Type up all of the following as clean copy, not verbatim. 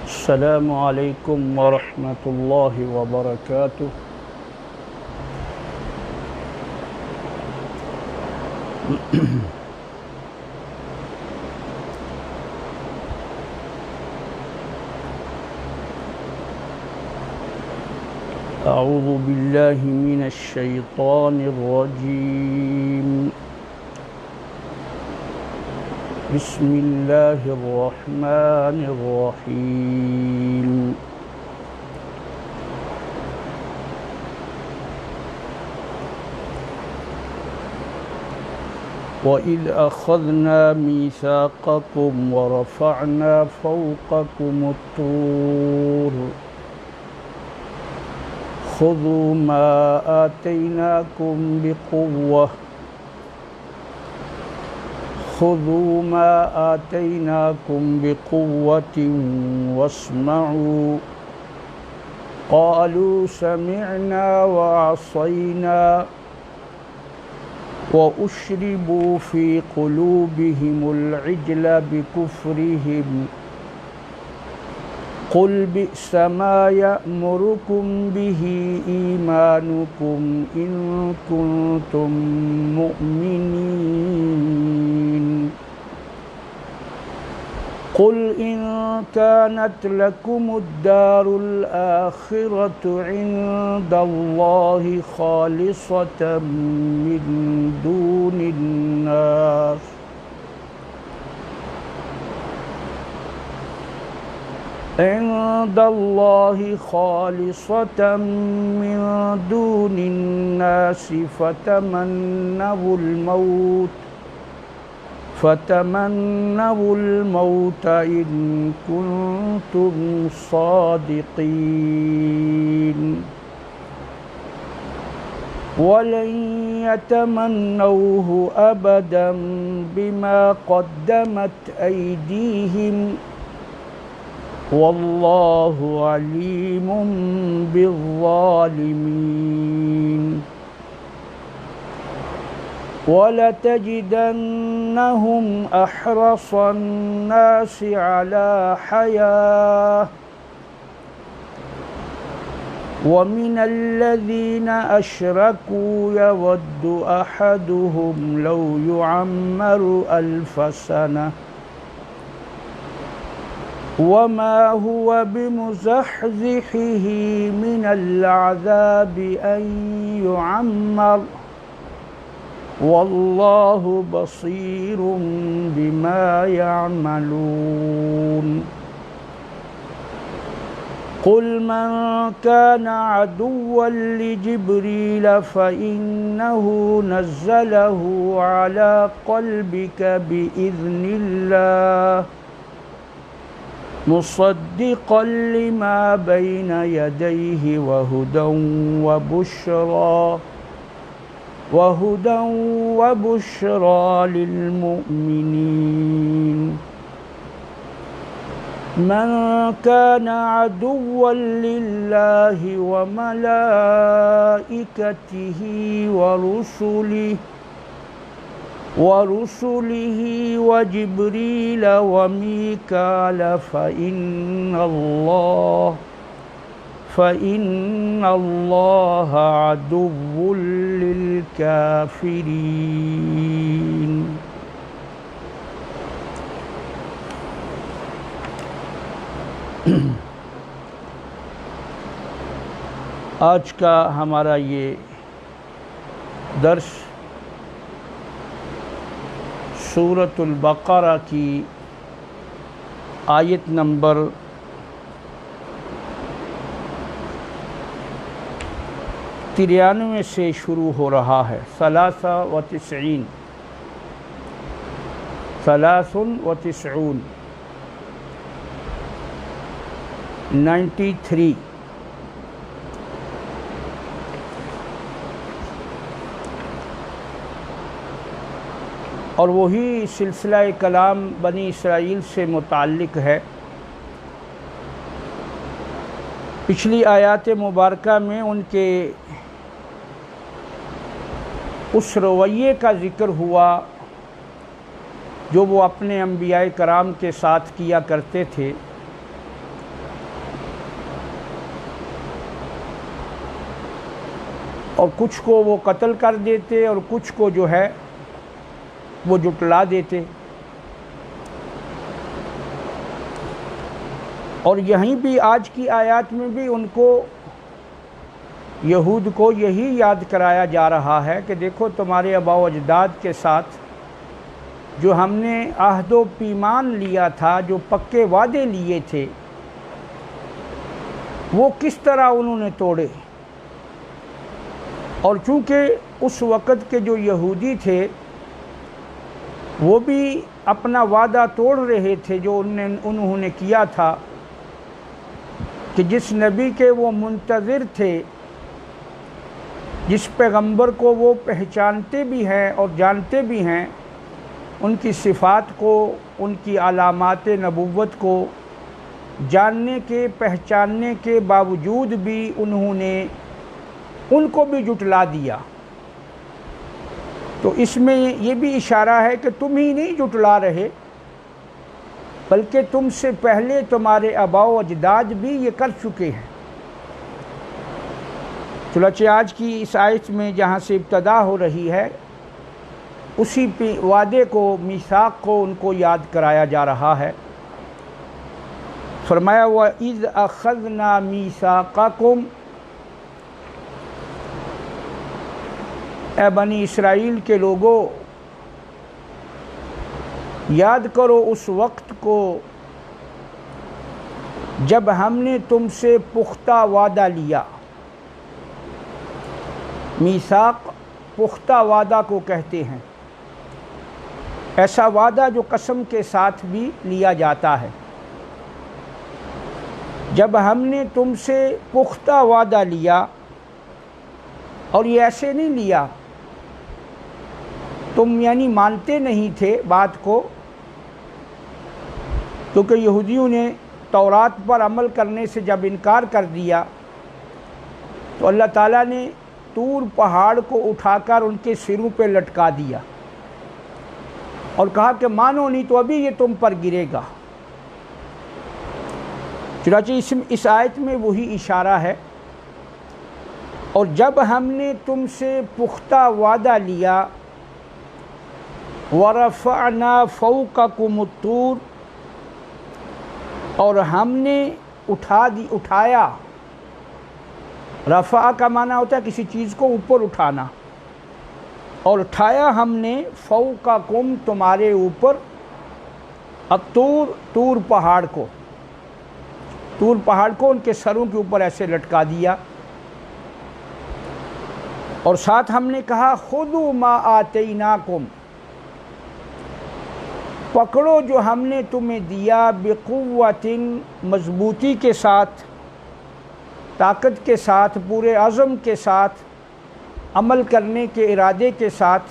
السلام علیکم ورحمۃ اللہ وبرکاتہ۔ اعوذ باللہ من الشیطان الرجیم، بسم اللہ الرحمن الرحیم۔ وَإِذْ أَخَذْنَا مِيثَاقَكُمْ وَرَفَعْنَا فَوْقَكُمُ الطُّورَ خُذُوا مَا آتَيْنَاكُمْ بِقُوَّةٍ وَاسْمَعُوا قَالُوا سَمِعْنَا وَعَصَيْنَا وَأُشْرِبُوا فِي قُلُوبِهِمُ الْعِجْلَ بِكُفْرِهِمْ قُلْ بِئْسَ مَا يَأْمُرُكُمْ بِهِ إِيمَانُكُمْ إِن كُنتُم مُّؤْمِنِينَ قُلْ إِن كَانَتْ لَكُمُ الدَّارُ الْآخِرَةُ عِندَ اللَّهِ خَالِصَةً من دون الناس فتمنوا الموت إن كنتم صادقين ولن يتمنوه أبدا بما قدمت أيديهم والله عليم بالظالمين وَلَتَجِدَنَّهُمْ أَحْرَصَ النَّاسِ عَلَى حَيَاةٍ وَمِنَ الَّذِينَ أَشْرَكُوا يَوَدُّ أَحَدُهُمْ لَوْ يُعَمَّرُ أَلْفَ سَنَةٍ وَمَا هُوَ بِمُزَحْزِحِهِ مِنَ الْعَذَابِ أَن يُعَمَّرَ واللہ بصیر بما يعملون قل من كان عدوا لجبريل فإنه نزله على قلبك بإذن الله مصدقا لما بين يديه وهدى وبشرى للمؤمنين من كان عدوا لله وملائكته ورسله وجبريل وميكال فإن الله عدو للكافرين۔ آج کا ہمارا یہ درس سورۃ البقرہ کی آیت نمبر 93 سے شروع ہو رہا ہے۔ 93 93 اور وہی سلسلہ کلام بنی اسرائیل سے متعلق ہے پچھلی آیات مبارکہ میں ان کے اس رویے کا ذکر ہوا جو وہ اپنے انبیاء کرام کے ساتھ کیا کرتے تھے، اور کچھ کو وہ قتل کر دیتے اور کچھ کو جو ہے وہ جھٹلا دیتے۔ اور یہیں بھی آج کی آیات میں بھی ان کو، یہود کو یہی یاد کرایا جا رہا ہے کہ دیکھو تمہارے آباء و اجداد کے ساتھ جو ہم نے عہد و پیمان لیا تھا، جو پکے وعدے لیے تھے، وہ کس طرح انہوں نے توڑے۔ اور چونکہ اس وقت کے جو یہودی تھے وہ بھی اپنا وعدہ توڑ رہے تھے جو انہوں نے کیا تھا کہ جس نبی کے وہ منتظر تھے، جس پیغمبر کو وہ پہچانتے بھی ہیں اور جانتے بھی ہیں، ان کی صفات کو، ان کی علامات نبوت کو جاننے کے، پہچاننے کے باوجود بھی انہوں نے ان کو بھی جھٹلا دیا۔ تو اس میں یہ بھی اشارہ ہے کہ تم ہی نہیں جھٹلا رہے بلکہ تم سے پہلے تمہارے آباء و اجداد بھی یہ کر چکے ہیں۔ چنانچہ آج کی اس آیت میں جہاں سے ابتدا ہو رہی ہے، اسی پہ وعدے کو، میثاق کو ان کو یاد کرایا جا رہا ہے۔ فرمایا وَإِذْ أَخَذْنَا مِيثَاقَكُمْ، اے بنی اسرائیل کے لوگوں، یاد کرو اس وقت کو جب ہم نے تم سے پختہ وعدہ لیا۔ میثاق پختہ وعدہ کو کہتے ہیں، ایسا وعدہ جو قسم کے ساتھ بھی لیا جاتا ہے۔ جب ہم نے تم سے پختہ وعدہ لیا، اور یہ ایسے نہیں لیا، تم یعنی مانتے نہیں تھے بات کو، کیونکہ یہودیوں نے تورات پر عمل کرنے سے جب انکار کر دیا تو اللہ تعالیٰ نے طور پہاڑ کو اٹھا کر ان کے سروں پہ لٹکا دیا اور کہا کہ مانو نہیں تو ابھی یہ تم پر گرے گا۔ چنانچہ اس آیت میں وہی اشارہ ہے۔ اور جب ہم نے تم سے پختہ وعدہ لیا، وَرَفَعْنَا فَوْقَكُمُ الطُّورَ، اور ہم نے اٹھایا۔ رفع کا معنی ہوتا ہے کسی چیز کو اوپر اٹھانا، اور اٹھایا ہم نے فوقکم، تمہارے اوپر، الطور، طور پہاڑ کو، طور پہاڑ کو ان کے سروں کے اوپر ایسے لٹکا دیا۔ اور ساتھ ہم نے کہا خذوا ما آتیناکم، پکڑو جو ہم نے تمہیں دیا، بقوت، مضبوطی کے ساتھ، طاقت کے ساتھ، پورے عزم کے ساتھ، عمل کرنے کے ارادے کے ساتھ،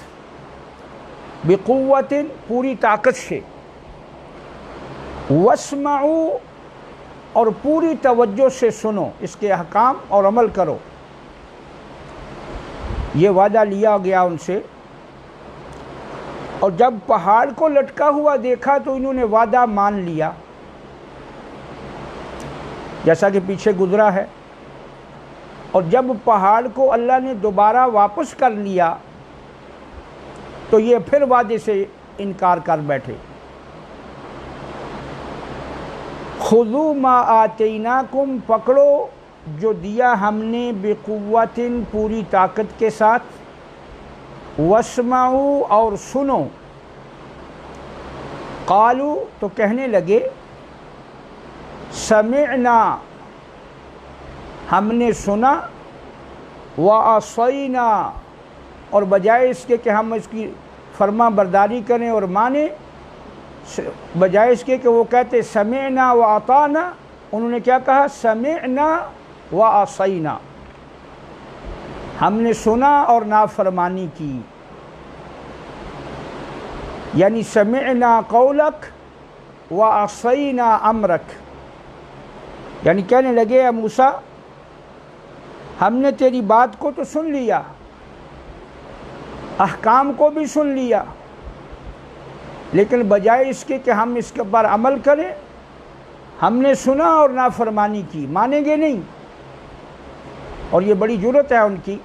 بقوت، پوری طاقت سے، واسمعوا، اور پوری توجہ سے سنو اس کے احکام اور عمل کرو۔ یہ وعدہ لیا گیا ان سے، اور جب پہاڑ کو لٹکا ہوا دیکھا تو انہوں نے وعدہ مان لیا، جیسا کہ پیچھے گزرا ہے۔ اور جب پہاڑ کو اللہ نے دوبارہ واپس کر لیا تو یہ پھر وعدے سے انکار کر بیٹھے۔ خذوا ما آتیناکم، پکڑو جو دیا ہم نے، بقوت، پوری طاقت کے ساتھ، واسمعوا، اور سنو۔ قالوا، تو کہنے لگے، سمعنا، ہم نے سنا، وعصینا، اور بجائے اس کے کہ ہم اس کی فرما برداری کریں اور مانیں، بجائے اس کے کہ وہ کہتے سمعنا واطعنا، انہوں نے کیا کہا؟ سمعنا وعصینا، ہم نے سنا اور نافرمانی کی۔ یعنی سمعنا قولک وعصینا امرک، یعنی کہنے لگے اے موسیٰ ہم نے تیری بات کو تو سن لیا، احکام کو بھی سن لیا، لیکن بجائے اس کے کہ ہم اس کے پر عمل کریں، ہم نے سنا اور نافرمانی کی، مانیں گے نہیں۔ اور یہ بڑی جرأت ہے ان کی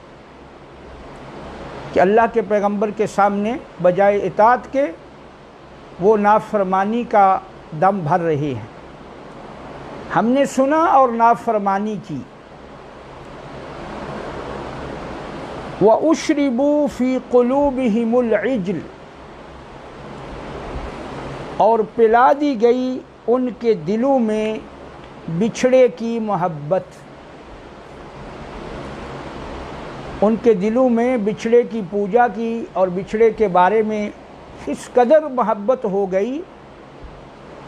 کہ اللہ کے پیغمبر کے سامنے بجائے اطاعت کے وہ نافرمانی کا دم بھر رہے ہیں۔ ہم نے سنا اور نافرمانی کی۔ وَأُشْرِبُوا فِي قُلُوبِهِمُ الْعِجْلَ، اور پلا دی گئی ان کے دلوں میں بچھڑے کی محبت، ان کے دلوں میں بچھڑے کی پوجا کی اور بچھڑے کے بارے میں اس قدر محبت ہو گئی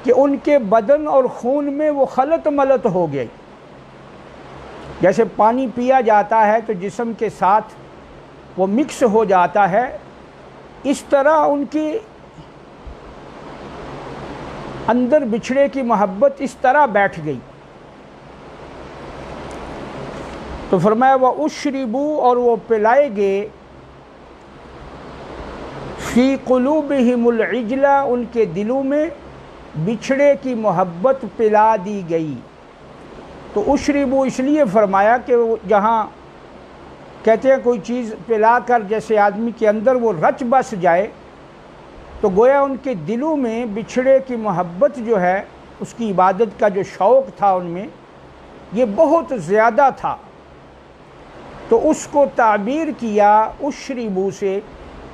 کہ ان کے بدن اور خون میں وہ خلط ملط ہو گئی۔ جیسے پانی پیا جاتا ہے تو جسم کے ساتھ وہ مکس ہو جاتا ہے، اس طرح ان کی اندر بچھڑے کی محبت اس طرح بیٹھ گئی۔ تو فرمایا وَأُشْرِبُوا، اور وہ پلائے گئے، فِي قُلُوبِهِمُ الْعِجْلَ، ان کے دلوں میں بچھڑے کی محبت پلا دی گئی۔ تو اشربوا اس لیے فرمایا کہ جہاں کہتے ہیں کوئی چیز پلا کر جیسے آدمی کے اندر وہ رچ بس جائے، تو گویا ان کے دلوں میں بچھڑے کی محبت جو ہے، اس کی عبادت کا جو شوق تھا ان میں، یہ بہت زیادہ تھا۔ تو اس کو تعبیر کیا اشربوا سے،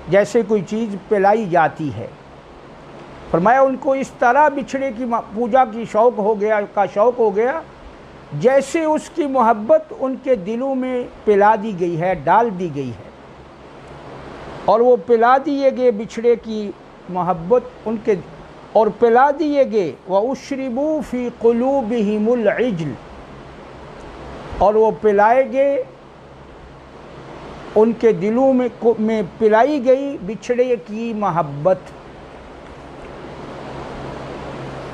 جیسے کوئی چیز پلائی جاتی ہے۔ فرمایا ان کو اس طرح بچھڑے کی پوجا کی شوق ہو گیا جیسے اس کی محبت ان کے دلوں میں پلا دی گئی ہے، ڈال دی گئی ہے۔ اور وہ پلا دیے گئے بچھڑے کی محبت ان کے، اور پلا دیے گئے وَأُشْرِبُوا فِي قُلُوبِهِمُ الْعِجْلَ، اور وہ پلائے گئے ان کے دلوں میں پلائی گئی بچھڑے کی محبت،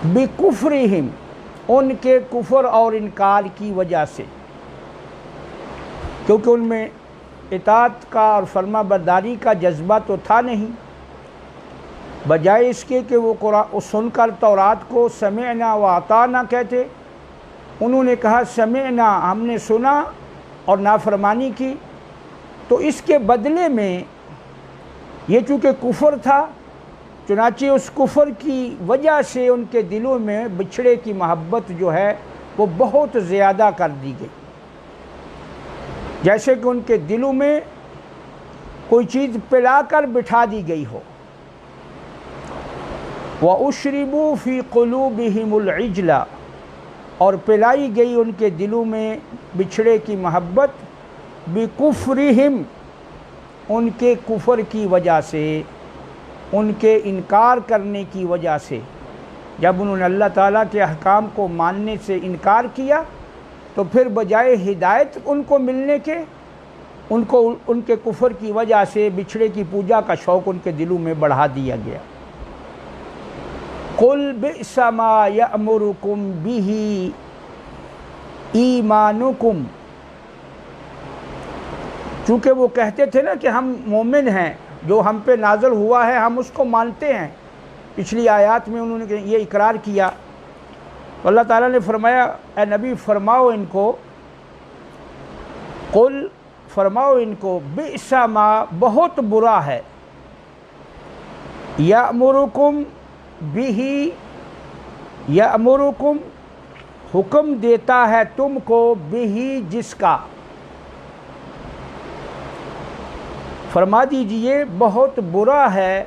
بِكُفْرِهِمْ، ان کے کفر اور انکار کی وجہ سے، کیونکہ ان میں اطاعت کا اور فرما برداری کا جذبہ تو تھا نہیں، بجائے اس کے کہ وہ قرآن سن کر تورات کو سمعنا واطعنا کہتے، انہوں نے کہا سمعنا، ہم نے سنا اور نافرمانی کی۔ تو اس کے بدلے میں یہ چونکہ کفر تھا، چنانچہ اس کفر کی وجہ سے ان کے دلوں میں بچھڑے کی محبت جو ہے وہ بہت زیادہ کر دی گئی، جیسے کہ ان کے دلوں میں کوئی چیز پلا کر بٹھا دی گئی ہو۔ وَأُشْرِبُوا فِي قُلُوبِهِمُ الْعِجْلَ، اور پلائی گئی ان کے دلوں میں بچھڑے کی محبت، بِكُفْرِهِمْ، ان کے کفر کی وجہ سے، ان کے انکار کرنے کی وجہ سے۔ جب انہوں نے اللہ تعالیٰ کے احکام کو ماننے سے انکار کیا تو پھر بجائے ہدایت ان کو ملنے کے، ان کے کفر کی وجہ سے بچھڑے کی پوجا کا شوق ان کے دلوں میں بڑھا دیا گیا۔ قُلْ بِئْسَ مَا يَأْمُرُكُمْ بِهِ ایمانکم، چونکہ وہ کہتے تھے نا کہ ہم مومن ہیں، جو ہم پہ نازل ہوا ہے ہم اس کو مانتے ہیں، پچھلی آیات میں انہوں نے یہ اقرار کیا۔ تو اللہ تعالیٰ نے فرمایا اے نبی فرماؤ ان کو، قل فرماؤ ان کو، بئس ما، بہت برا ہے، یأمرکم بہ، یأمرکم حکم دیتا ہے تم کو، بہ جس کا، فرما دیجئے بہت برا ہے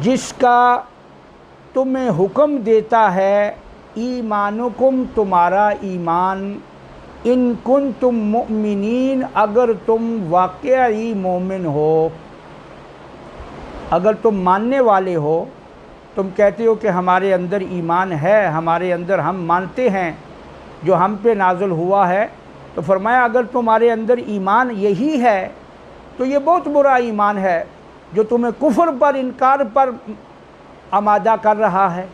جس کا تمہیں حکم دیتا ہے، ایمانکم تمہارا ایمان، ان کنتم مؤمنین اگر تم واقعی مومن ہو، اگر تم ماننے والے ہو، تم کہتے ہو کہ ہمارے اندر ایمان ہے، ہمارے اندر ہم مانتے ہیں جو ہم پہ نازل ہوا ہے، تو فرمایا اگر تمہارے اندر ایمان یہی ہے تو یہ بہت برا ایمان ہے جو تمہیں کفر پر، انکار پر آمادہ کر رہا ہے۔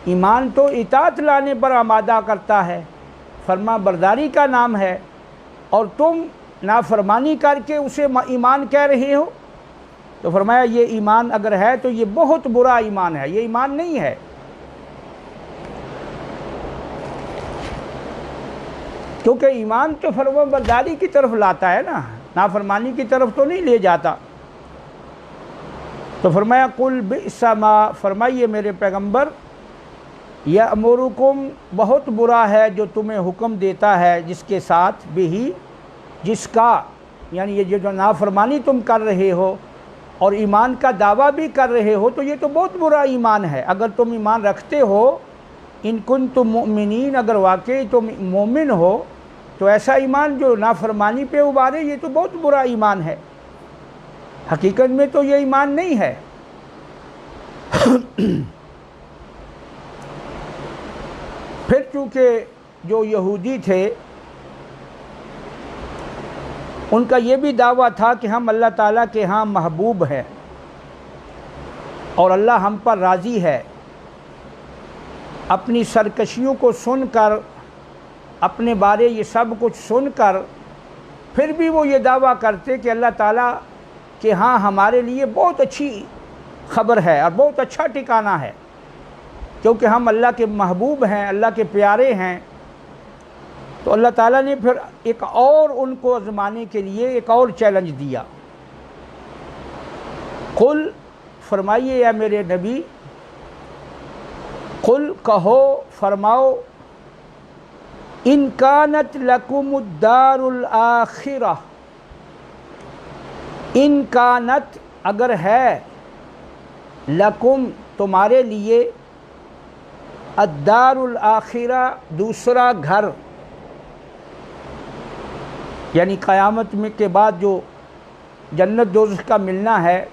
ایمان تو اطاعت لانے پر آمادہ کرتا ہے، فرما برداری کا نام ہے، اور تم نافرمانی کر کے اسے ایمان کہہ رہے ہو۔ تو فرمایا یہ ایمان اگر ہے تو یہ بہت برا ایمان ہے، یہ ایمان نہیں ہے۔ کیونکہ ایمان تو فرما برداری کی طرف لاتا ہے نا، نافرمانی کی طرف تو نہیں لے جاتا۔ تو فرمایا قل بئس ما، فرمائیے میرے پیغمبر، یأمرکم، بہت برا ہے جو تمہیں حکم دیتا ہے، جس کے ساتھ بھی، جس کا، یعنی یہ جو نافرمانی تم کر رہے ہو اور ایمان کا دعویٰ بھی کر رہے ہو، تو یہ تو بہت برا ایمان ہے۔ اگر تم ایمان رکھتے ہو، ان کنتم مؤمنین، اگر واقعی تم مومن ہو، تو ایسا ایمان جو نافرمانی پہ ابھارے، یہ تو بہت برا ایمان ہے۔ حقیقت میں تو یہ ایمان نہیں ہے۔ پھر چونکہ جو یہودی تھے، ان کا یہ بھی دعویٰ تھا کہ ہم اللہ تعالیٰ کے ہاں محبوب ہیں اور اللہ ہم پر راضی ہے۔ اپنی سرکشیوں کو سن کر، اپنے بارے یہ سب کچھ سن کر، پھر بھی وہ یہ دعویٰ کرتے کہ اللہ تعالیٰ کہ ہاں ہمارے لیے بہت اچھی خبر ہے اور بہت اچھا ٹھکانہ ہے، کیونکہ ہم اللہ کے محبوب ہیں، اللہ کے پیارے ہیں۔ تو اللہ تعالیٰ نے پھر ایک اور ان کو آزمانے کے لیے ایک اور چیلنج دیا۔ قل، فرمائیے یا میرے نبی، قل، کہو، فرماؤ، ان کانت لکم الدار الآخرہ، ان کانت، اگر ہے، لکم، تمہارے لیے، الدار الآخرہ، دوسرا گھر، یعنی قیامت میں کے بعد جو جنت دوزخ کا ملنا ہے،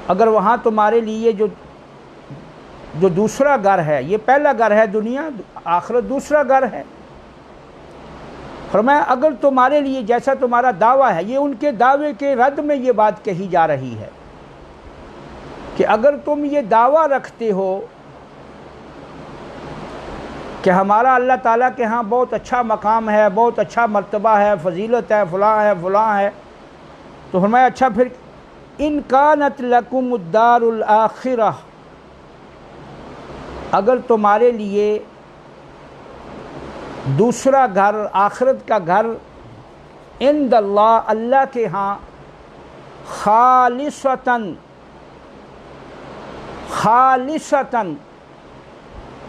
اگر وہاں تمہارے لیے جو دوسرا گھر ہے، یہ پہلا گھر ہے دنیا، آخرت دوسرا گھر ہے۔ فرمایا اگر تمہارے لیے، جیسا تمہارا دعویٰ ہے، یہ ان کے دعوے کے رد میں یہ بات کہی جا رہی ہے کہ اگر تم یہ دعویٰ رکھتے ہو کہ ہمارا اللہ تعالیٰ کے ہاں بہت اچھا مقام ہے، بہت اچھا مرتبہ ہے، فضیلت ہے، فلاں ہے، فلاں ہے، تو فرمایا اچھا پھر ان کانت لکم الدار الآخرہ، اگر تمہارے لیے دوسرا گھر، آخرت کا گھر، عند اللہ، اللہ کے ہاں، خالصتاً، خالصتاً،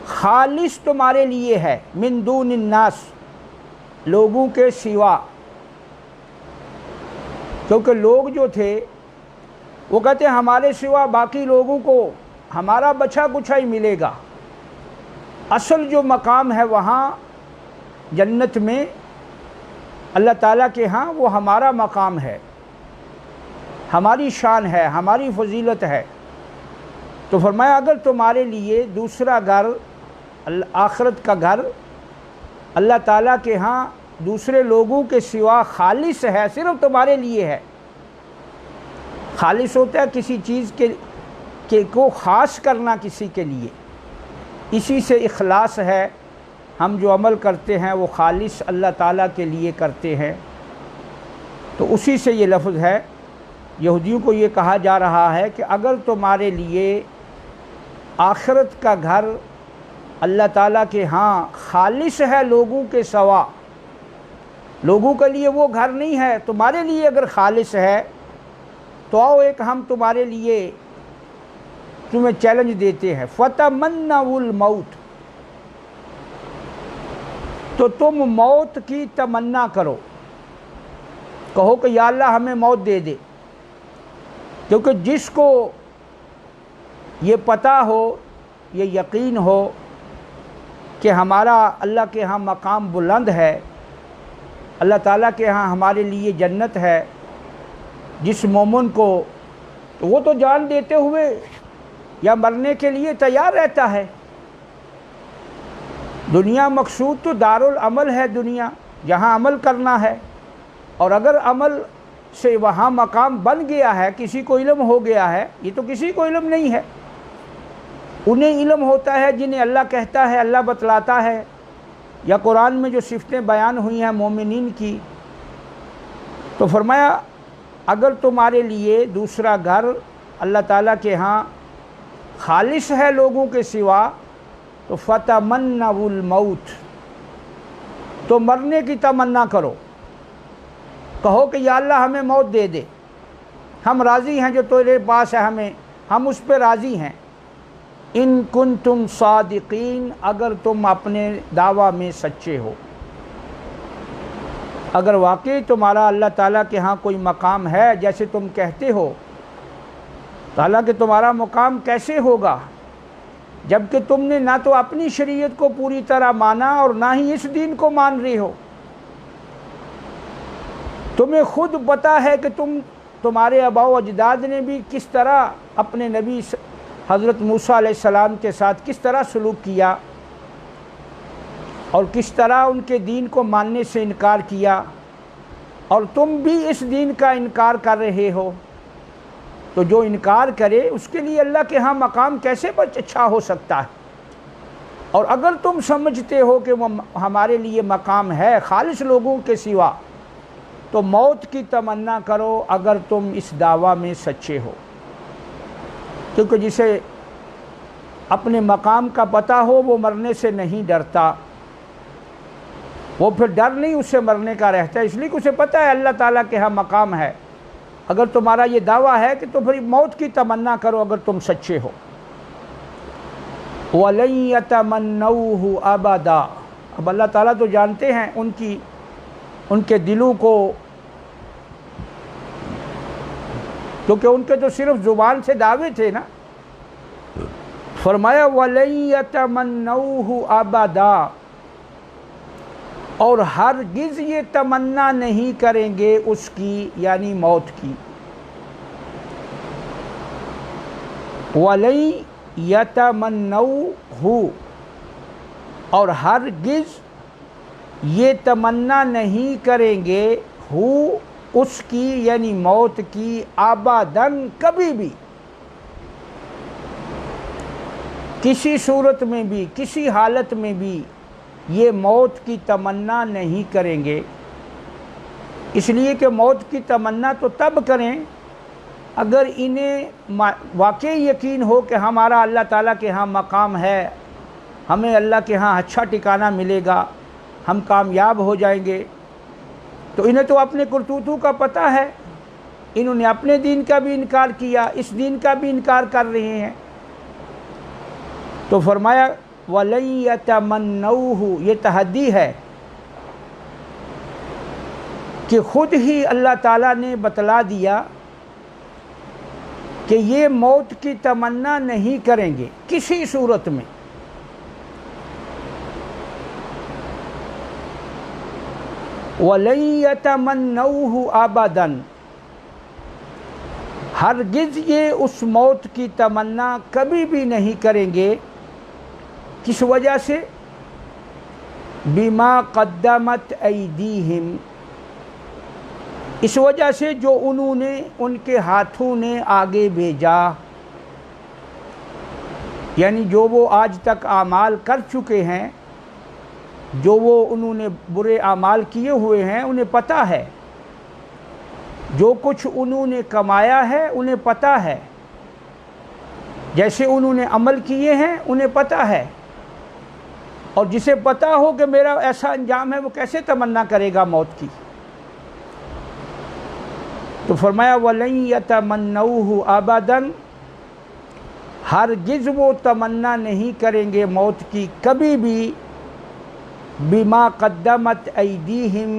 خالص تمہارے لیے ہے، من دون الناس، لوگوں کے سوا، کیونکہ لوگ جو تھے وہ کہتے ہیں ہمارے سوا باقی لوگوں کو ہمارا بچا کچھا ہی ملے گا۔ اصل جو مقام ہے وہاں جنت میں اللہ تعالیٰ کے ہاں، وہ ہمارا مقام ہے، ہماری شان ہے، ہماری فضیلت ہے۔ تو فرمایا اگر تمہارے لیے دوسرا گھر، آخرت کا گھر، اللہ تعالیٰ کے ہاں دوسرے لوگوں کے سوا خالص ہے، صرف تمہارے لیے ہے۔ خالص ہوتا ہے کسی چیز کے کو خاص کرنا کسی کے لیے، اسی سے اخلاص ہے، ہم جو عمل کرتے ہیں وہ خالص اللہ تعالیٰ کے لیے کرتے ہیں، تو اسی سے یہ لفظ ہے۔ یہودیوں کو یہ کہا جا رہا ہے کہ اگر تمہارے لیے آخرت کا گھر اللہ تعالیٰ کے ہاں خالص ہے لوگوں کے سوا، لوگوں کے لیے وہ گھر نہیں ہے، تمہارے لیے اگر خالص ہے تو آؤ ایک ہم تمہارے لیے تمہیں چیلنج دیتے ہیں، فَتَمَنَّوُا الْمَوْتِ، تو تم موت کی تمنا کرو، کہو کہ یا اللہ ہمیں موت دے دے، کیونکہ جس کو یہ پتہ ہو، یہ یقین ہو کہ ہمارا اللہ کے ہاں مقام بلند ہے، اللہ تعالیٰ کے ہاں ہمارے لیے جنت ہے، جس مومن کو، تو وہ تو جان دیتے ہوئے یا مرنے کے لیے تیار رہتا ہے۔ دنیا مقصود تو دار العمل ہے، دنیا جہاں عمل کرنا ہے، اور اگر عمل سے وہاں مقام بن گیا ہے، کسی کو علم ہو گیا ہے، یہ تو کسی کو علم نہیں ہے، انہیں علم ہوتا ہے جنہیں اللہ کہتا ہے، اللہ بتلاتا ہے، یا قرآن میں جو صفتیں بیان ہوئی ہیں مومنین کی۔ تو فرمایا اگر تمہارے لیے دوسرا گھر اللہ تعالیٰ کے ہاں خالص ہے لوگوں کے سوا، تو فتمنوا الموت، تو مرنے کی تمنا کرو، کہو کہ یا اللہ ہمیں موت دے دے، ہم راضی ہیں جو تیرے پاس ہے، ہم اس پہ راضی ہیں۔ ان کنتم صادقین، اگر تم اپنے دعویٰ میں سچے ہو، اگر واقعی تمہارا اللہ تعالیٰ کے ہاں کوئی مقام ہے جیسے تم کہتے ہو، تو حالانکہ تمہارا مقام کیسے ہوگا جبکہ تم نے نہ تو اپنی شریعت کو پوری طرح مانا اور نہ ہی اس دین کو مان رہے ہو۔ تمہیں خود پتہ ہے کہ تمہارے آباء و اجداد نے بھی کس طرح اپنے نبی حضرت موسیٰ علیہ السلام کے ساتھ کس طرح سلوک کیا اور کس طرح ان کے دین کو ماننے سے انکار کیا، اور تم بھی اس دین کا انکار کر رہے ہو۔ تو جو انکار کرے اس کے لیے اللہ کے ہاں مقام کیسے اچھا ہو سکتا ہے؟ اور اگر تم سمجھتے ہو کہ وہ ہمارے لیے مقام ہے خالص لوگوں کے سوا، تو موت کی تمنا کرو اگر تم اس دعویٰ میں سچے ہو، کیونکہ جسے اپنے مقام کا پتہ ہو وہ مرنے سے نہیں ڈرتا، وہ پھر ڈر نہیں اسے مرنے کا رہتا ہے، اس لیے کہ اسے پتہ ہے اللہ تعالیٰ کے ہاں مقام ہے۔ اگر تمہارا یہ دعویٰ ہے کہ تو پھر موت کی تمنا کرو اگر تم سچے ہو۔ وَلَن يَتَمَنَّوْهُ أَبَدًا، اب اللہ تعالیٰ تو جانتے ہیں ان کے دلوں کو، کیونکہ ان کے تو صرف زبان سے دعوے تھے نا۔ فرمایا وَلَن يَتَمَنَّوْهُ أَبَدًا، اور ہرگز یہ تمنا نہیں کریں گے اس کی، یعنی موت کی۔ وَلَن يَتَمَنَّوْهُ، اور ہرگز یہ تمنا نہیں کریں گے، اس کی یعنی موت کی، ابداً، کبھی بھی، کسی صورت میں بھی، کسی حالت میں بھی یہ موت کی تمنا نہیں کریں گے۔ اس لیے کہ موت کی تمنا تو تب کریں اگر انہیں واقعی یقین ہو کہ ہمارا اللہ تعالیٰ کے ہاں مقام ہے، ہمیں اللہ کے ہاں اچھا ٹھکانہ ملے گا، ہم کامیاب ہو جائیں گے۔ تو انہیں تو اپنے کرتوتوں کا پتہ ہے، انہوں نے اپنے دین کا بھی انکار کیا، اس دین کا بھی انکار کر رہے ہیں۔ تو فرمایا وَلَن يَتَمَنَّوْهُ، یہ تحدی ہے کہ خود ہی اللہ تعالیٰ نے بتلا دیا کہ یہ موت کی تمنا نہیں کریں گے کسی صورت میں۔ وَلَن يَتَمَنَّوْهُ أَبَدًا، ہرگز یہ اس موت کی تمنا کبھی بھی نہیں کریں گے۔ کس وجہ سے؟ بِمَا قَدَّمَتْ أَيْدِيهِمْ، اس وجہ سے جو انہوں نے، ان کے ہاتھوں نے آگے بھیجا، یعنی جو وہ آج تک اعمال کر چکے ہیں، جو وہ انہوں نے برے اعمال کیے ہوئے ہیں، انہیں پتہ ہے، جو کچھ انہوں نے کمایا ہے انہیں پتہ ہے، جیسے انہوں نے عمل کیے ہیں انہیں پتہ ہے۔ اور جسے پتہ ہو کہ میرا ایسا انجام ہے وہ کیسے تمنا کرے گا موت کی؟ تو فرمایا وَلَن يَتَمَنَّوْهُ أَبَدًا، ہرگز وہ تمنا نہیں کریں گے موت کی کبھی بھی، بِمَا قَدَّمَتْ أَيْدِيهِمْ،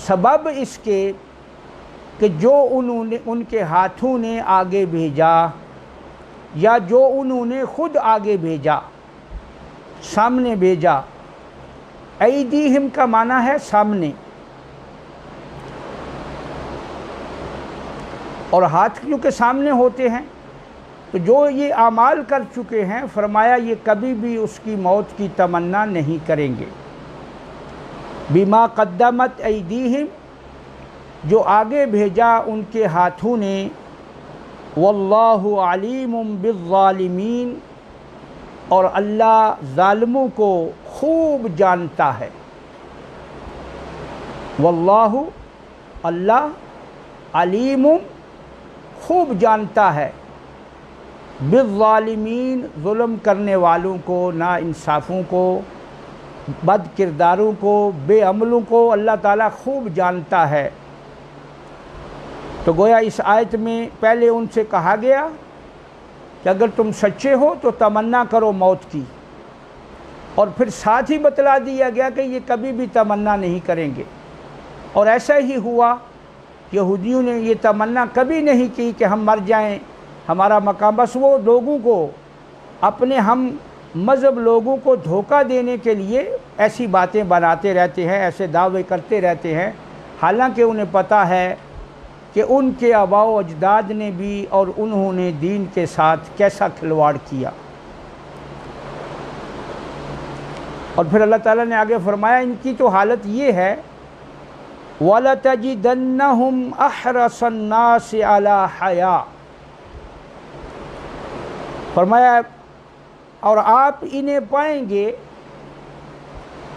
سبب اس کے کہ جو انہوں نے، ان کے ہاتھوں نے آگے بھیجا، یا جو انہوں نے خود آگے بھیجا، سامنے بھیجا۔ ایدیہم کا معنی ہے سامنے، اور ہاتھ کیونکہ سامنے ہوتے ہیں، تو جو یہ اعمال کر چکے ہیں، فرمایا یہ کبھی بھی اس کی موت کی تمنا نہیں کریں گے۔ بما قدمت ایدیہم، جو آگے بھیجا ان کے ہاتھوں نے، واللہ علیم بالظالمین، اور اللہ ظالموں کو خوب جانتا ہے۔ واللہ، اللہ علیم، خوب جانتا ہے، بالظالمین، ظلم کرنے والوں کو، ناانصافوں کو، بد کرداروں کو، بے عملوں کو اللہ تعالیٰ خوب جانتا ہے۔ تو گویا اس آیت میں پہلے ان سے کہا گیا کہ اگر تم سچے ہو تو تمنا کرو موت کی، اور پھر ساتھ ہی بتلا دیا گیا کہ یہ کبھی بھی تمنا نہیں کریں گے، اور ایسا ہی ہوا۔ یہودیوں نے یہ تمنا کبھی نہیں کی کہ ہم مر جائیں، ہمارا مقام، بس وہ لوگوں کو، اپنے ہم مذہب لوگوں کو دھوکہ دینے کے لیے ایسی باتیں بناتے رہتے ہیں، ایسے دعوے کرتے رہتے ہیں، حالانکہ انہیں پتہ ہے کہ ان کے آباء و اجداد نے بھی اور انہوں نے دین کے ساتھ کیسا کھلواڑ کیا۔ اور پھر اللہ تعالیٰ نے آگے فرمایا ان کی تو حالت یہ ہے، وَلَتَجِدَنَّهُمْ أَحْرَصَ النَّاسِ عَلَىٰ حَيَاءٍ، فرمایا اور آپ انہیں پائیں گے،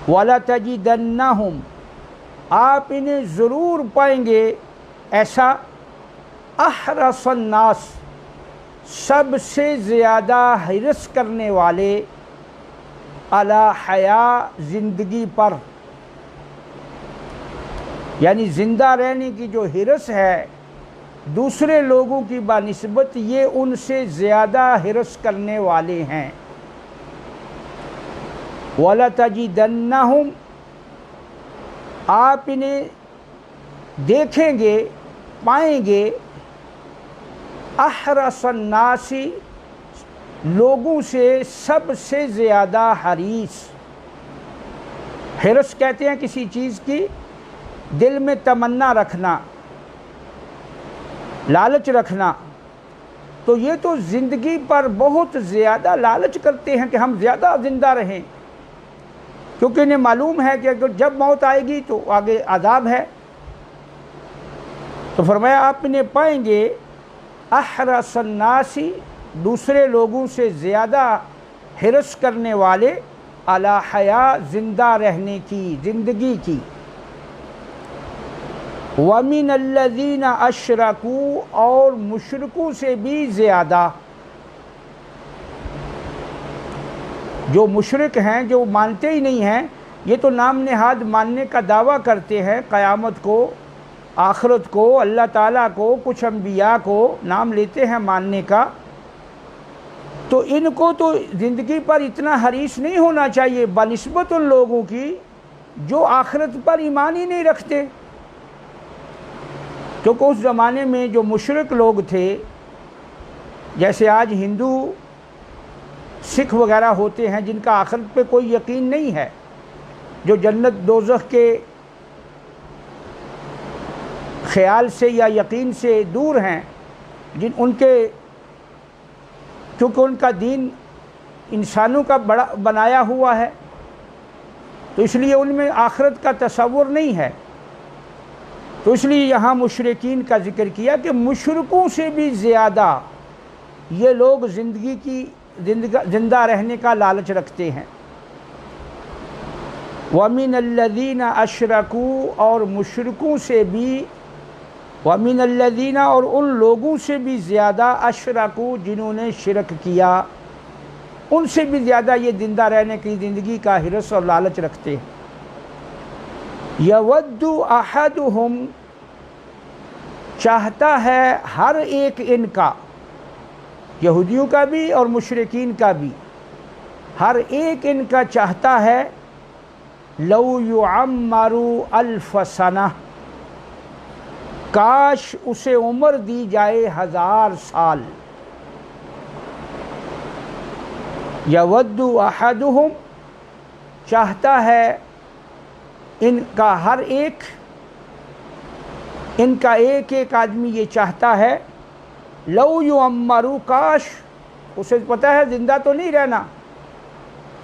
وَلَتَجِدَنَّهُمْ، آپ انہیں ضرور پائیں گے ایسا، احرص الناس، سب سے زیادہ حرص کرنے والے، علی حیاء، زندگی پر، یعنی زندہ رہنے کی جو حرص ہے دوسرے لوگوں کی بنسبت، یہ ان سے زیادہ حرص کرنے والے ہیں۔ وَلَتَجِدَنَّهُمْ، آپ انہیں دیکھیں گے، پائیں گے، احرص الناس، لوگوں سے سب سے زیادہ حریص۔ حرص کہتے ہیں کسی چیز کی دل میں تمنا رکھنا، لالچ رکھنا، تو یہ تو زندگی پر بہت زیادہ لالچ کرتے ہیں کہ ہم زیادہ زندہ رہیں، کیونکہ انہیں معلوم ہے کہ اگر جب موت آئے گی تو آگے عذاب ہے۔ تو فرمایا آپ انہیں پائیں گے احرص الناس، دوسرے لوگوں سے زیادہ حرص کرنے والے، علی حیاء، زندہ رہنے کی، زندگی کی۔ وَمِنَ الَّذِينَ أَشْرَكُوا، اور مشرکوں سے بھی زیادہ، جو مشرک ہیں، جو مانتے ہی نہیں ہیں، یہ تو نام نہاد ماننے کا دعویٰ کرتے ہیں، قیامت کو، آخرت کو، اللہ تعالیٰ کو، کچھ انبیاء کو نام لیتے ہیں ماننے کا، تو ان کو تو زندگی پر اتنا حریص نہیں ہونا چاہیے بنسبت ان لوگوں کی جو آخرت پر ایمان ہی نہیں رکھتے۔ کیونکہ اس زمانے میں جو مشرک لوگ تھے، جیسے آج ہندو، سکھ وغیرہ ہوتے ہیں جن کا آخرت پہ کوئی یقین نہیں ہے، جو جنت دوزخ کے خیال سے یا یقین سے دور ہیں، ان کے، کیونکہ ان کا دین انسانوں کا بڑا بنایا ہوا ہے، تو اس لیے ان میں آخرت کا تصور نہیں ہے۔ تو اس لیے یہاں مشرکین کا ذکر کیا کہ مشرکوں سے بھی زیادہ یہ لوگ زندگی کی، زندہ رہنے کا لالچ رکھتے ہیں۔ وَمِنَ الَّذِينَ أَشْرَكُوا، اور مشرکوں سے بھی، وَمِنَ الَّذِينَ، اور ان لوگوں سے بھی زیادہ، أَشْرَكُوا، جنہوں نے شرک کیا، ان سے بھی زیادہ یہ زندہ رہنے کی، زندگی کا حرص اور لالچ رکھتے ہیں۔ يَوَدُّ أَحَدُهُمْ، چاہتا ہے ہر ایک ان کا، یہودیوں کا بھی اور مشرکین کا بھی، ہر ایک ان کا چاہتا ہے، لو يعمر 1000 سنہ، کاش اسے عمر دی جائے 1000 سال۔ یود احدہم، چاہتا ہے ان کا ہر ایک، ان کا ایک ایک آدمی یہ چاہتا ہے، لو یعمر، کاش، اسے پتہ ہے زندہ تو نہیں رہنا،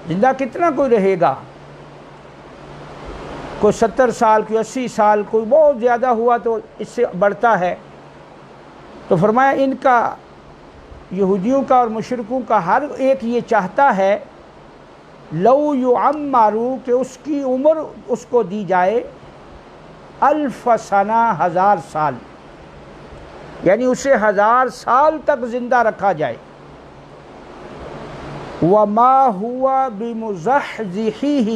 زندہ کتنا کوئی رہے گا، کوئی 70 سال، کوئی 80 سال، کوئی بہت زیادہ ہوا تو اس سے بڑھتا ہے۔ تو فرمایا ان کا یہودیوں کا اور مشرکوں کا ہر ایک یہ چاہتا ہے لو یعمروا کہ اس کی عمر اس کو دی جائے 1000 سنہ 1000 سال، یعنی اسے 1000 سال تک زندہ رکھا جائے۔ وما ہوا بمزحزحہ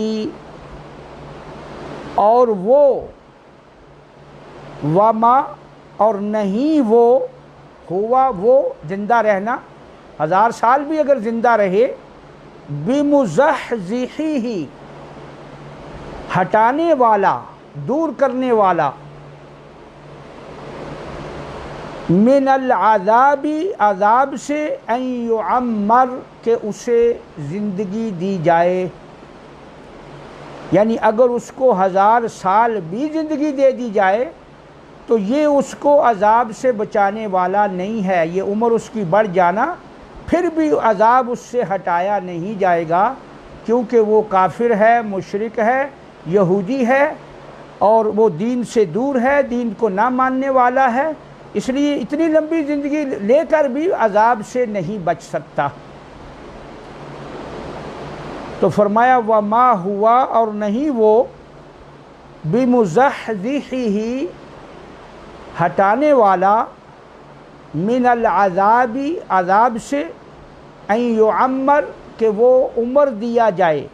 اور وہ وما اور نہیں وہ ہوا وہ زندہ رہنا 1000 سال بھی اگر زندہ رہے بمزحزحہ ہٹانے والا دور کرنے والا من العذاب عذاب سے ان یعمر کہ اسے زندگی دی جائے، یعنی اگر اس کو 1000 سال بھی زندگی دے دی جائے تو یہ اس کو عذاب سے بچانے والا نہیں ہے، یہ عمر اس کی بڑھ جانا پھر بھی عذاب اس سے ہٹایا نہیں جائے گا، کیونکہ وہ کافر ہے، مشرک ہے، یہودی ہے اور وہ دین سے دور ہے، دین کو نہ ماننے والا ہے، اس لیے اتنی لمبی زندگی لے کر بھی عذاب سے نہیں بچ سکتا۔ تو فرمایا وما ہوا اور نہیں وہ بمزحزحہ ہٹانے والا من العذاب عذاب سے ان یعمر کہ وہ عمر دیا جائے،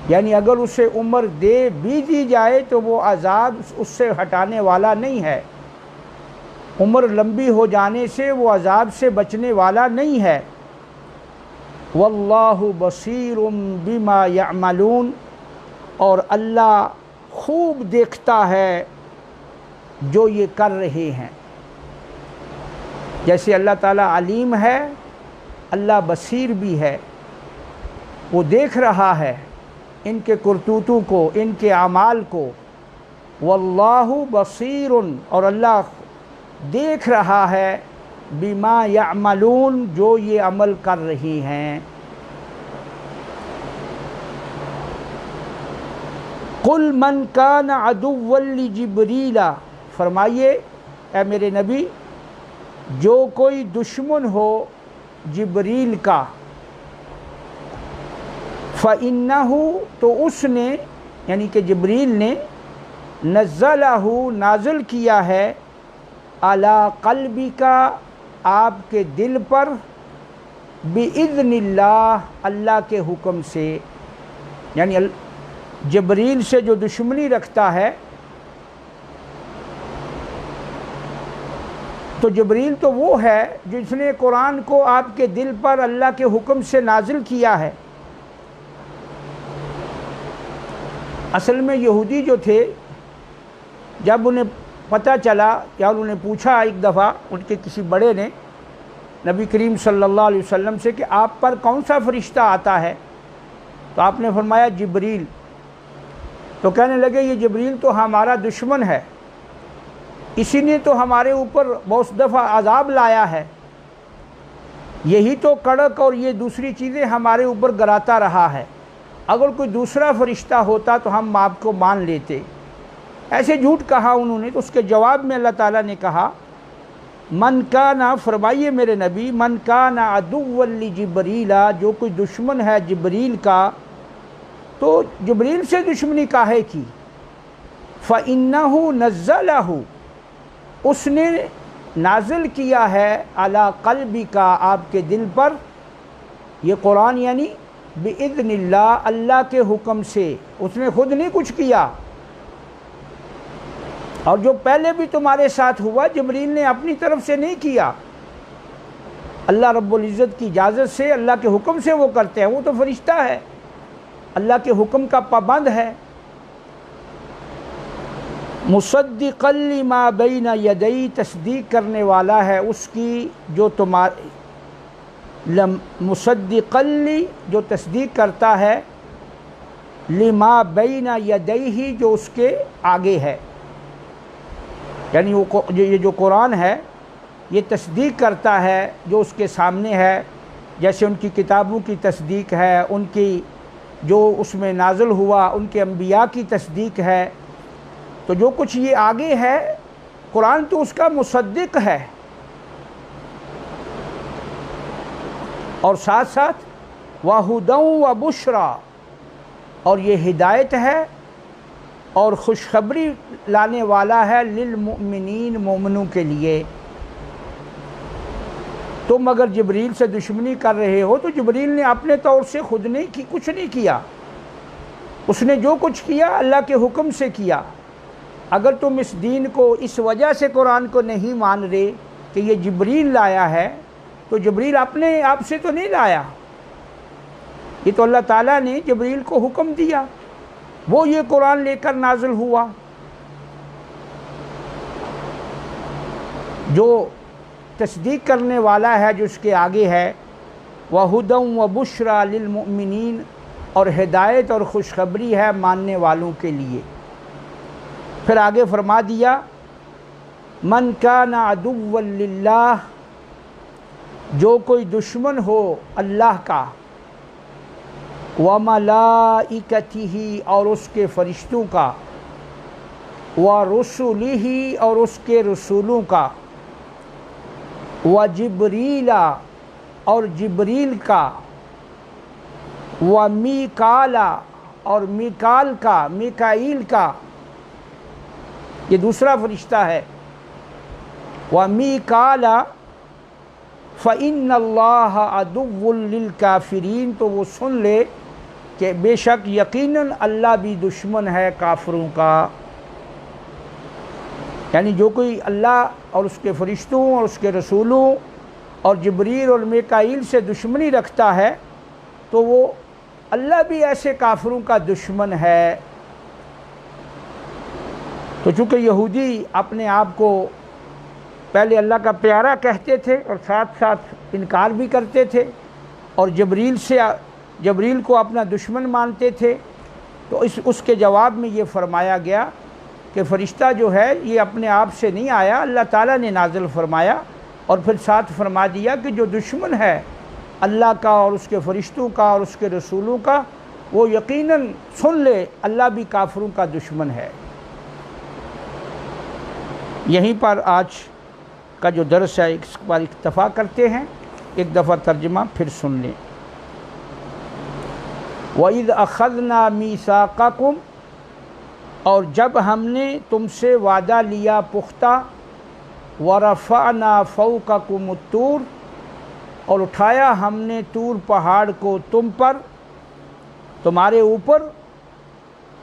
یعنی اگر اسے عمر دے بھی دی جائے تو وہ عذاب اس سے ہٹانے والا نہیں ہے، عمر لمبی ہو جانے سے وہ عذاب سے بچنے والا نہیں ہے۔ واللہ بصیر بما یعملون اور اللہ خوب دیکھتا ہے جو یہ کر رہے ہیں، جیسے اللہ تعالیٰ علیم ہے اللہ بصیر بھی ہے، وہ دیکھ رہا ہے ان کے کرتوتوں کو، ان کے اعمال کو۔ واللہ بصیر اور اللہ دیکھ رہا ہے بما یعملون جو یہ عمل کر رہی ہیں۔ قل من کان عدوا لجبریل فرمائیے اے میرے نبی جو کوئی دشمن ہو جبریل کا، فَإِنَّهُ تو اس نے یعنی کہ جبریل نے نزلہ نازل کیا ہے علی قلبک آپ کے دل پر، بِإِذْنِ اللہ اللہ کے حکم سے، یعنی جبریل سے جو دشمنی رکھتا ہے تو جبریل تو وہ ہے جس نے قرآن کو آپ کے دل پر اللہ کے حکم سے نازل کیا ہے۔ اصل میں یہودی جو تھے جب انہیں پتہ چلا یا انہوں نے پوچھا ایک دفعہ ان کے کسی بڑے نے نبی کریم صلی اللہ علیہ وسلم سے کہ آپ پر کون سا فرشتہ آتا ہے، تو آپ نے فرمایا جبریل، تو کہنے لگے یہ جبریل تو ہمارا دشمن ہے، اسی نے تو ہمارے اوپر بہت دفعہ عذاب لایا ہے، یہی تو کڑک اور یہ دوسری چیزیں ہمارے اوپر گراتا رہا ہے، اگر کوئی دوسرا فرشتہ ہوتا تو ہم آپ کو مان لیتے۔ ایسے جھوٹ کہا انہوں نے، تو اس کے جواب میں اللہ تعالیٰ نے کہا من کان فرمائیے میرے نبی من کان عدوا لجبریل جو کوئی دشمن ہے جبریل کا، تو جبریل سے دشمنی کاہے کی؟ فَإِنَّهُ نَزَّلَهُ اس نے نازل کیا ہے علی قلبک آپ کے دل پر، یہ قرآن یعنی بِإِذْنِ اللہ اللہ کے حکم سے، اس نے خود نہیں کچھ کیا، اور جو پہلے بھی تمہارے ساتھ ہوا جبریل نے اپنی طرف سے نہیں کیا، اللہ رب العزت کی اجازت سے اللہ کے حکم سے وہ کرتے ہیں، وہ تو فرشتہ ہے اللہ کے حکم کا پابند ہے۔ مصدقا لما بین یدی تصدیق کرنے والا ہے اس کی جو مصدقا جو تصدیق کرتا ہے لما بین یدیہ جو اس کے آگے ہے، یعنی یہ جو قرآن ہے یہ تصدیق کرتا ہے جو اس کے سامنے ہے، جیسے ان کی کتابوں کی تصدیق ہے، ان کی جو اس میں نازل ہوا ان کے انبیاء کی تصدیق ہے، تو جو کچھ یہ آگے ہے قرآن تو اس کا مصدق ہے، اور ساتھ ساتھ وَہُدًى وَبُشْرًى، اور یہ ہدایت ہے اور خوشخبری لانے والا ہے للمؤمنین، مومنوں کے لیے۔ تم اگر جبریل سے دشمنی کر رہے ہو تو جبریل نے اپنے طور سے خود نہیں کچھ نہیں کیا، اس نے جو کچھ کیا اللہ کے حکم سے کیا۔ اگر تم اس دین کو اس وجہ سے قرآن کو نہیں مان رہے کہ یہ جبریل لایا ہے، تو جبریل اپنے آپ سے تو نہیں لایا، یہ تو اللہ تعالیٰ نے جبریل کو حکم دیا، وہ یہ قرآن لے کر نازل ہوا۔ جو تصدیق کرنے والا ہے جو اس کے آگے ہے، وَہُدًى وَبُشْرًى لِلْمُؤْمِنِينَ، اور ہدایت اور خوشخبری ہے ماننے والوں کے لیے۔ پھر آگے فرما دیا مَنْ كَانَ عَدُوًّا لِلَّهِ، جو کوئی دشمن ہو اللہ کا، وَمَلَائِكَتِهِ، اور اس کے فرشتوں کا، وَرُسُلِهِ، اور اس کے رسولوں کا، وَجِبْرِيلَ، اور جبریل کا، وَمِيكَالَ، اور میکال کا، میکائیل کا، یہ دوسرا فرشتہ ہے، وَمِيكَالَ فَإِنَّ اللَّهَ عَدُوٌّ لِلْكَافِرِينَ، تو وہ سن لے کہ بے شک یقیناً اللہ بھی دشمن ہے کافروں کا۔ یعنی جو کوئی اللہ اور اس کے فرشتوں اور اس کے رسولوں اور جبریل اور میکائیل سے دشمنی رکھتا ہے تو وہ اللہ بھی ایسے کافروں کا دشمن ہے۔ تو چونکہ یہودی اپنے آپ کو پہلے اللہ کا پیارا کہتے تھے اور ساتھ ساتھ انکار بھی کرتے تھے، اور جبریل کو اپنا دشمن مانتے تھے، تو اس کے جواب میں یہ فرمایا گیا کہ فرشتہ جو ہے یہ اپنے آپ سے نہیں آیا، اللہ تعالیٰ نے نازل فرمایا، اور پھر ساتھ فرما دیا کہ جو دشمن ہے اللہ کا اور اس کے فرشتوں کا اور اس کے رسولوں کا، وہ یقیناً سن لے اللہ بھی کافروں کا دشمن ہے۔ یہیں پر آج کا جو درس ہے اس پر اکتفا کرتے ہیں، ایک دفعہ ترجمہ پھر سن لیں۔ وَإِذْ أَخَذْنَا مِيثَاقَكُمْ، اور جب ہم نے تم سے وعدہ لیا پختہ، وَرَفَعْنَا فَوْقَكُمُ الطُّورَ، اور اٹھایا ہم نے طور پہاڑ کو تم پر، تمہارے اوپر،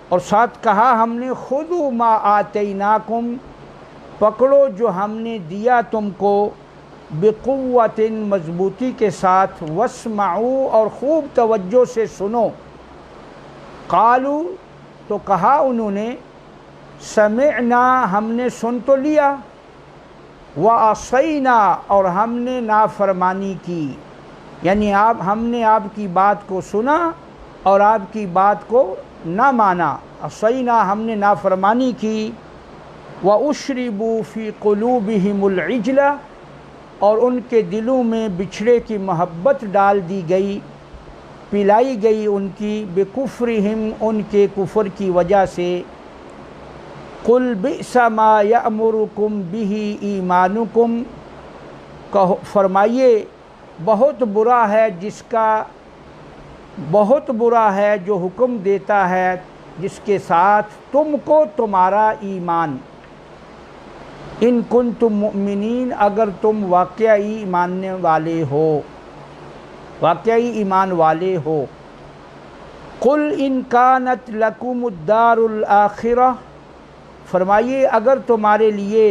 اور ساتھ کہا ہم نے خُذُوا مَا آتَيْنَاكُمْ، پکڑو جو ہم نے دیا تم کو، بِقُوَّةٍ، مضبوطی کے ساتھ، وَاسْمَعُوا، اور خوب توجہ سے سنو۔ قالوا، تو کہا انہوں نے، سمعنا، ہم نے سن تو لیا، وَعَصَيْنَا، اور ہم نے نافرمانی کی، یعنی ہم نے آپ کی بات کو سنا اور آپ کی بات کو نہ مانا، عصینا، ہم نے نافرمانی کی، وَأُشْرِبُوا فِي قُلُوبِهِمُ الْعِجْلَ، اور ان کے دلوں میں بچھڑے کی محبت ڈال دی گئی، پلائی گئی ان کی، بِكُفْرِهِمْ، ان کے کفر کی وجہ سے۔ قُلْ بِئْسَ مَا يَأْمُرُكُمْ بِهِ إِيمَانُكُمْ، فرمائیے بہت برا ہے جو حکم دیتا ہے جس کے ساتھ تم کو تمہارا ایمان، ان کنتم مؤمنین، اگر تم واقعی ایمان والے ہو۔ قل ان کانت لکم الدار الآخرہ، فرمائیے اگر تمہارے لیے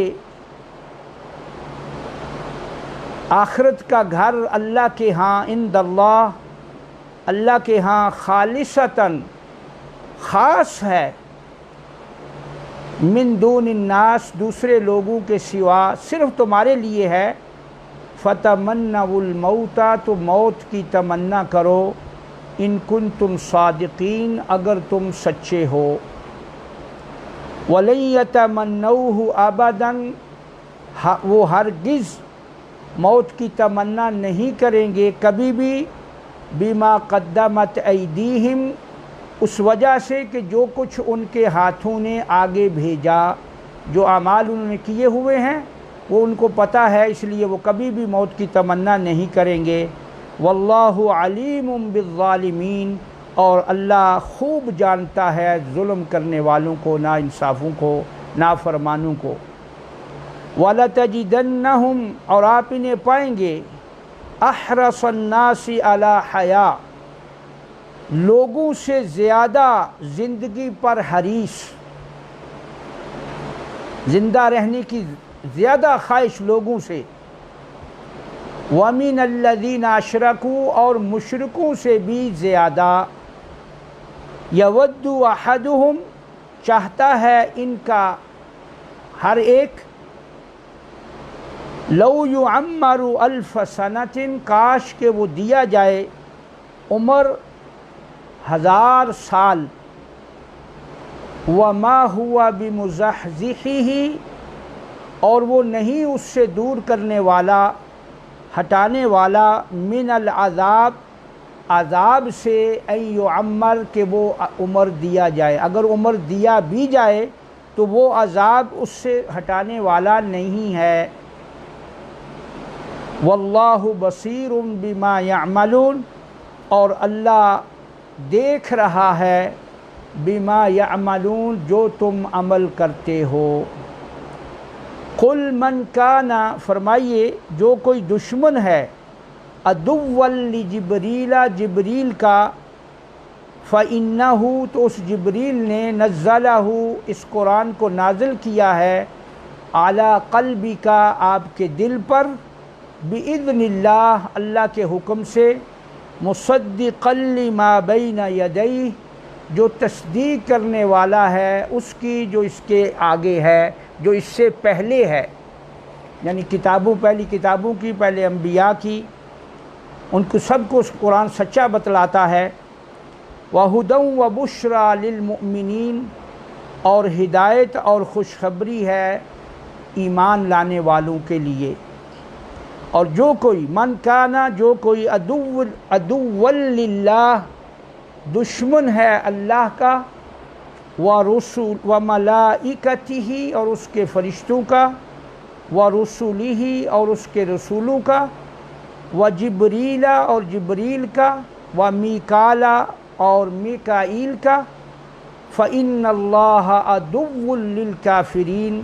آخرت کا گھر اللہ کے ہاں، عند اللہ، اللہ کے ہاں، خالصتاً، خاص ہے، من دون الناس، دوسرے لوگوں کے سوا، صرف تمہارے لیے ہے، فتمنوا الموت، تو موت کی تمنا کرو، ان کنتم صادقین، اگر تم سچے ہو۔ وَلَن يَتَمَنَّوْهُ أَبَدًا، وہ ہرگز موت کی تمنا نہیں کریں گے کبھی بھی، بِمَا قَدَّمَتْ أَيْدِيهِمْ، اس وجہ سے کہ جو کچھ ان کے ہاتھوں نے آگے بھیجا، جو اعمال انہوں نے کیے ہوئے ہیں وہ ان کو پتہ ہے، اس لیے وہ کبھی بھی موت کی تمنا نہیں کریں گے۔ واللہ علیم بالظالمین، اور اللہ خوب جانتا ہے ظلم کرنے والوں کو، ناانصافوں کو، نافرمانوں کو۔ وَلَتَجِدَنَّهُمْ، اور آپ انہیں پائیں گے، احرص الناس علی حیاء، لوگوں سے زیادہ زندگی پر حریص، زندہ رہنے کی زیادہ خواہش لوگوں سے۔ وَمِنَ الَّذِينَ أَشْرَكُوا، اور مشرکوں سے بھی زیادہ۔ يَوَدُّ أَحَدُهُمْ، چاہتا ہے ان کا ہر ایک، لَوْ يُعَمَّرُ أَلْفَ سَنَةٍ، کاش کہ وہ دیا جائے عمر 1000 سال۔ وَمَا هُوَ بِمُزَحْزِحِهِ، اور وہ نہیں اس سے دور کرنے والا، ہٹانے والا، من العذاب، عذاب سے، ان یعمر، کہ وہ عمر دیا جائے، اگر عمر دیا بھی جائے تو وہ عذاب اس سے ہٹانے والا نہیں ہے۔ واللہ بصیر بما یعملون، اور اللہ دیکھ رہا ہے بما یعملون، جو تم عمل کرتے ہو۔ قل من کان، فرمائیے جو کوئی دشمن ہے، عدوا لجبریل، جبریل کا، فإنہ، تو اس جبریل نے، نزلہ، اس قرآن کو نازل کیا ہے، علی قلبک، آپ کے دل پر، بإذن اللہ، اللہ کے حکم سے، مصدقا لما بین یدیہ، جو تصدیق کرنے والا ہے اس کی جو اس کے آگے ہے، جو اس سے پہلے ہے، یعنی پہلی کتابوں کی، پہلے انبیاء کی، ان کو سب کو اس قرآن سچا بتلاتا ہے۔ وَهُدًى وَبُشْرَى لِلْمُؤْمِنِينَ، اور ہدایت اور خوشخبری ہے ایمان لانے والوں کے لیے۔ اور جو کوئی، من کانا، جو کوئی، عدو للہ، دشمن ہے اللہ کا، وملائکتہ، اور اس کے فرشتوں کا، ورسلہ، اور اس کے رسولوں کا، وجبریل، اور جبریل کا، ومیکال، اور میکائیل کا، فإن اللہ عدو للکافرین،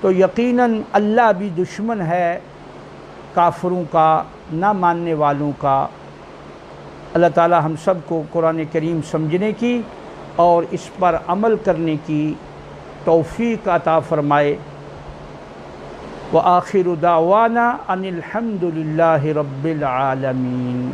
تو یقیناً اللہ بھی دشمن ہے کافروں کا، نہ ماننے والوں کا۔ اللہ تعالی ہم سب کو قرآن کریم سمجھنے کی اور اس پر عمل کرنے کی توفیق عطا فرمائے۔ وآخر دعوانا ان الحمد للہ رب العالمین۔